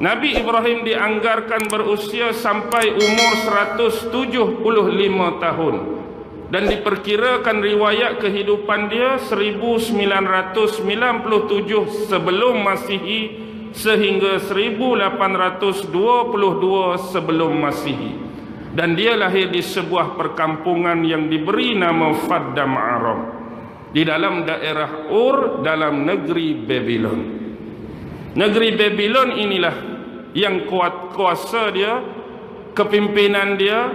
Nabi Ibrahim dianggarkan berusia sampai umur 175 tahun. Dan diperkirakan riwayat kehidupan dia 1997 sebelum Masihi sehingga 1822 sebelum Masihi. Dan dia lahir di sebuah perkampungan yang diberi nama Faddam Aram, di dalam daerah Ur, dalam negeri Babylon. Negeri Babylon inilah yang kuasa dia, kepimpinan dia,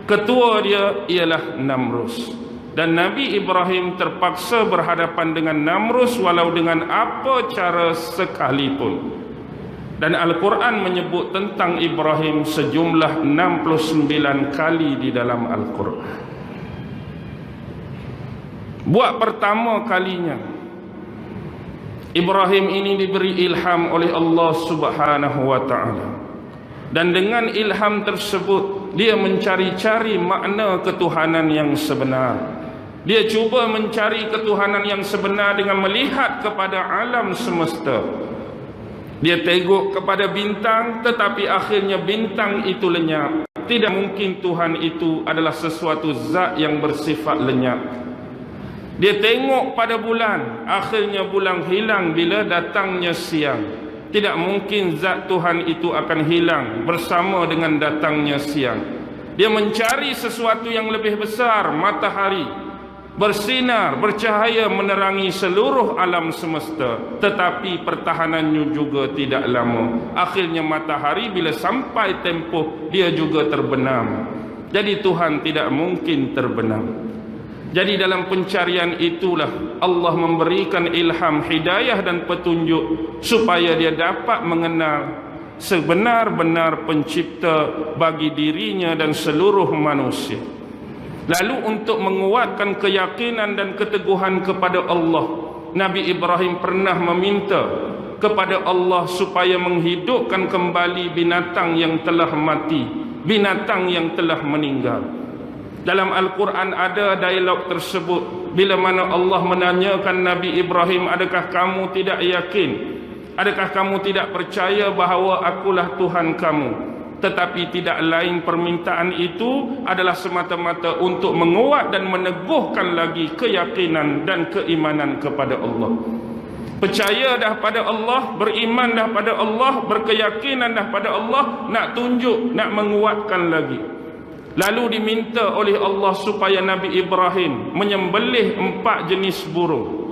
ketua dia ialah Namrus. Dan Nabi Ibrahim terpaksa berhadapan dengan Namrus walau dengan apa cara sekalipun. Dan Al-Quran menyebut tentang Ibrahim sejumlah 69 kali di dalam Al-Quran. Buat pertama kalinya Ibrahim ini diberi ilham oleh Allah Subhanahu wa ta'ala. Dan dengan ilham tersebut dia mencari-cari makna ketuhanan yang sebenar. Dia cuba mencari ketuhanan yang sebenar dengan melihat kepada alam semesta. Dia tengok kepada bintang, tetapi akhirnya bintang itu lenyap. Tidak mungkin Tuhan itu adalah sesuatu zat yang bersifat lenyap. Dia tengok pada bulan, akhirnya bulan hilang bila datangnya siang. Tidak mungkin zat Tuhan itu akan hilang bersama dengan datangnya siang. Dia mencari sesuatu yang lebih besar, matahari, bersinar, bercahaya menerangi seluruh alam semesta. Tetapi pertahanannya juga tidak lama. Akhirnya matahari bila sampai tempoh dia juga terbenam. Jadi Tuhan tidak mungkin terbenam. Jadi dalam pencarian itulah Allah memberikan ilham, hidayah dan petunjuk supaya dia dapat mengenal sebenar-benar pencipta bagi dirinya dan seluruh manusia. Lalu untuk menguatkan keyakinan dan keteguhan kepada Allah, Nabi Ibrahim pernah meminta kepada Allah supaya menghidupkan kembali binatang yang telah mati, binatang yang telah meninggal. Dalam Al-Quran ada dialog tersebut bila mana Allah menanyakan Nabi Ibrahim, adakah kamu tidak yakin? Adakah kamu tidak percaya bahawa akulah Tuhan kamu? Tetapi tidak lain permintaan itu adalah semata-mata untuk menguat dan meneguhkan lagi keyakinan dan keimanan kepada Allah. Percaya dah pada Allah, beriman dah pada Allah, berkeyakinan dah pada Allah, nak tunjuk, nak menguatkan lagi. Lalu diminta oleh Allah supaya Nabi Ibrahim menyembelih 4 jenis burung.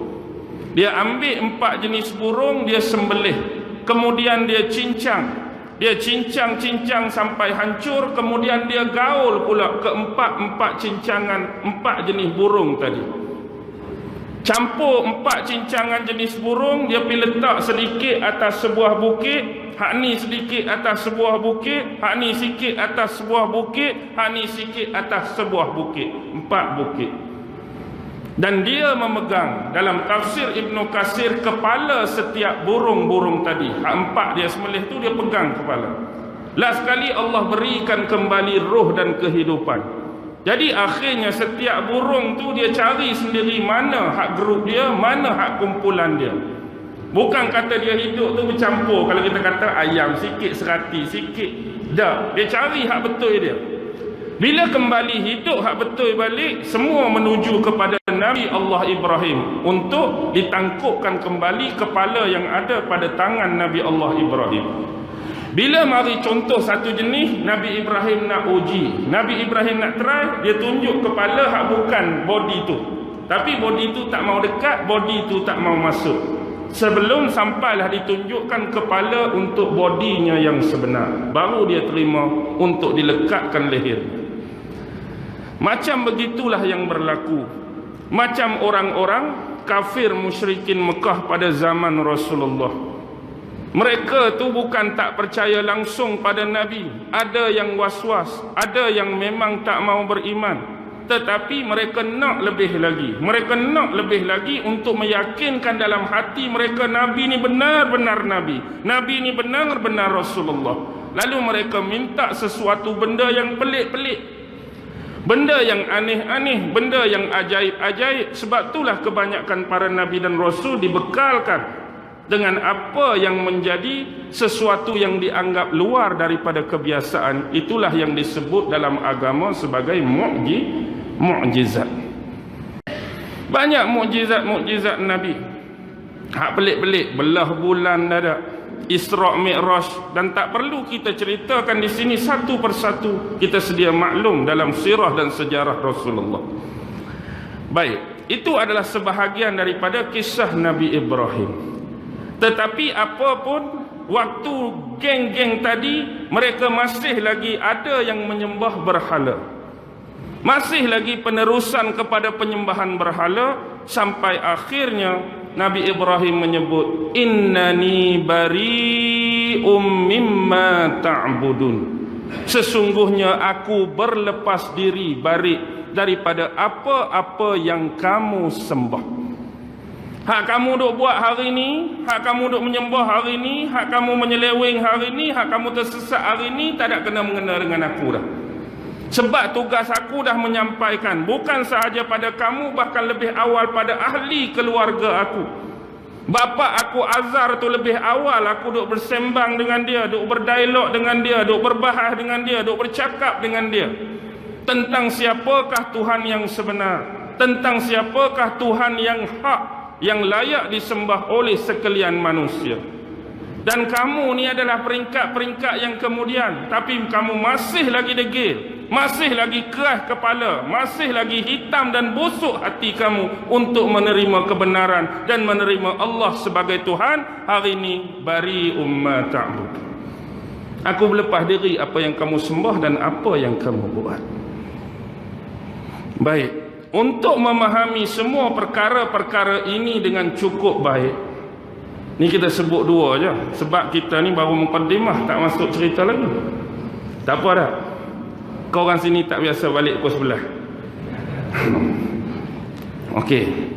Dia ambil 4 jenis burung, dia sembelih. Kemudian dia cincang. Dia cincang sampai hancur. Kemudian dia gaul pula ke 4 cincangan 4 jenis burung tadi. Campur 4 cincangan jenis burung, dia pergi letak sedikit atas sebuah bukit, hak ni sedikit atas sebuah bukit, hak ni sikit atas sebuah bukit, hak ni sikit atas sebuah bukit. 4 bukit. Dan dia memegang, dalam tafsir Ibnu Katsir, kepala setiap burung-burung tadi. Hak 4 dia sembelih tu dia pegang kepala. Last sekali Allah berikan kembali roh dan kehidupan. Jadi akhirnya setiap burung tu dia cari sendiri mana hak grup dia, mana hak kumpulan dia. Bukan kata dia hidup tu bercampur. Kalau kita kata ayam sikit, serati sikit, dah. Dia cari hak betul dia. Bila kembali hidup hak betul balik, semua menuju kepada Nabi Allah Ibrahim untuk ditangkupkan kembali kepala yang ada pada tangan Nabi Allah Ibrahim. Bila mari contoh satu jenis, Nabi Ibrahim nak uji, Nabi Ibrahim nak try, dia tunjuk kepala hak bukan body tu. Tapi body tu tak mau dekat, body tu tak mau masuk. Sebelum sampailah ditunjukkan kepala untuk bodinya yang sebenar, baru dia terima untuk dilekatkan leher. Macam begitulah yang berlaku. Macam orang-orang kafir musyrikin Mekah pada zaman Rasulullah. Mereka tu bukan tak percaya langsung pada Nabi. Ada yang was-was, ada yang memang tak mau beriman. Tetapi mereka nak lebih lagi. Mereka nak lebih lagi untuk meyakinkan dalam hati mereka Nabi ni benar-benar Nabi. Nabi ni benar-benar Rasulullah. Lalu mereka minta sesuatu benda yang pelik-pelik, benda yang aneh-aneh, benda yang ajaib-ajaib. Sebab itulah kebanyakan para Nabi dan Rasul dibekalkan dengan apa yang menjadi sesuatu yang dianggap luar daripada kebiasaan. Itulah yang disebut dalam agama sebagai mukjizat. Banyak mukjizat Nabi. Hak pelik-pelik, belah bulan ada, Isra' Mi'raj, dan tak perlu kita ceritakan di sini satu persatu. Kita sedia maklum dalam sirah dan sejarah Rasulullah. Baik, itu adalah sebahagian daripada kisah Nabi Ibrahim. Tetapi apapun, waktu geng-geng tadi, mereka masih lagi ada yang menyembah berhala. Masih lagi penerusan kepada penyembahan berhala, sampai akhirnya Nabi Ibrahim menyebut, innani bari'um mimma ta'budun. Sesungguhnya aku berlepas diri, bari', daripada apa-apa yang kamu sembah. Hak kamu duk buat hari ni, hak kamu duk menyembah hari ni, hak kamu menyeleweng hari ni, hak kamu tersesat hari ni, tak ada kena mengena dengan aku dah. Sebab tugas aku dah menyampaikan, bukan sahaja pada kamu, bahkan lebih awal pada ahli keluarga aku. Bapa aku Azar tu lebih awal aku duk bersembang dengan dia, duk berdialog dengan dia, duk berbahas dengan dia, duk bercakap dengan dia tentang siapakah Tuhan yang sebenar, tentang siapakah Tuhan yang hak, yang layak disembah oleh sekalian manusia. Dan kamu ni adalah peringkat-peringkat yang kemudian, tapi kamu masih lagi degil, masih lagi keras kepala, masih lagi hitam dan busuk hati kamu untuk menerima kebenaran dan menerima Allah sebagai Tuhan. Hari ini bari umma ta'bud. Aku berlepas diri apa yang kamu sembah dan apa yang kamu buat. Baik, untuk memahami semua perkara-perkara ini dengan cukup baik, ni kita sebut dua je, sebab kita ni baru mukaddimah, tak masuk cerita lagi. Tak apa dah, kau orang sini tak biasa balik pukul sebelah. Okey,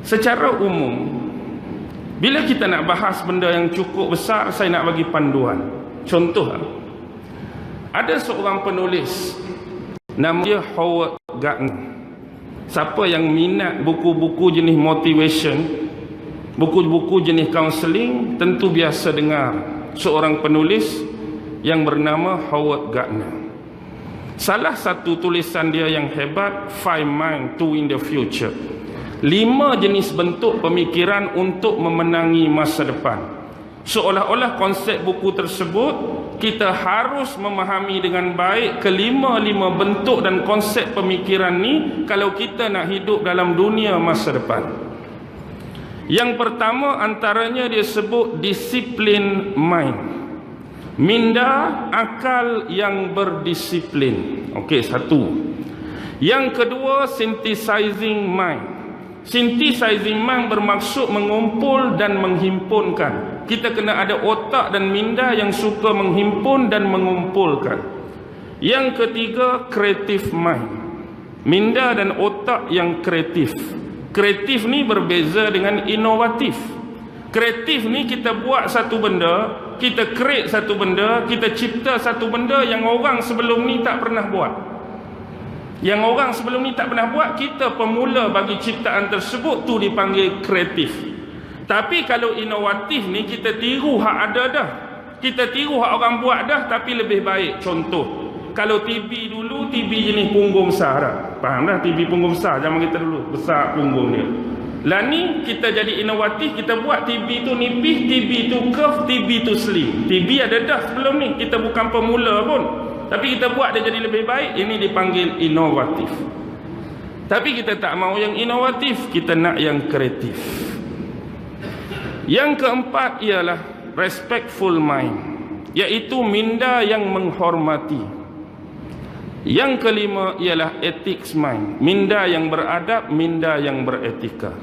secara umum, bila kita nak bahas benda yang cukup besar, saya nak bagi panduan. Contoh, ada seorang penulis, nama dia Howard Gardner. Siapa yang minat buku-buku jenis motivation, buku-buku jenis counselling, tentu biasa dengar seorang penulis yang bernama Howard Gardner. Salah satu tulisan dia yang hebat, 5 Mind to in the Future. 5 jenis bentuk pemikiran untuk memenangi masa depan. Seolah-olah konsep buku tersebut kita harus memahami dengan baik kelima-lima bentuk dan konsep pemikiran ni kalau kita nak hidup dalam dunia masa depan. Yang pertama antaranya dia sebut disiplin mind. Minda akal yang berdisiplin. Okey, satu. Yang kedua synthesizing mind. Synthesizing mind bermaksud mengumpul dan menghimpunkan. Kita kena ada otak dan minda yang suka menghimpun dan mengumpulkan. Yang ketiga creative mind. Minda dan otak yang kreatif. Kreatif ni berbeza dengan inovatif. Kreatif ni kita buat satu benda, kita create satu benda, kita cipta satu benda yang orang sebelum ni tak pernah buat. Yang orang sebelum ni tak pernah buat, kita pemula bagi ciptaan tersebut, tu dipanggil kreatif. Tapi kalau inovatif ni kita tiru hak ada dah. Kita tiru hak orang buat dah tapi lebih baik. Contoh, kalau TV dulu, TV jenis punggung besar dah. Faham dah? TV punggung besar zaman kita dulu, besar punggung dia. Lah ni kita jadi inovatif, kita buat TV tu nipis, TV tu curve, TV tu slim. TV ada dah sebelum ni, kita bukan pemula pun, tapi kita buat dia jadi lebih baik. Ini dipanggil inovatif. Tapi kita tak mau yang inovatif, kita nak yang kreatif. Yang keempat ialah respectful mind, iaitu minda yang menghormati. Yang kelima ialah ethics mind, minda yang beradab, minda yang beretika.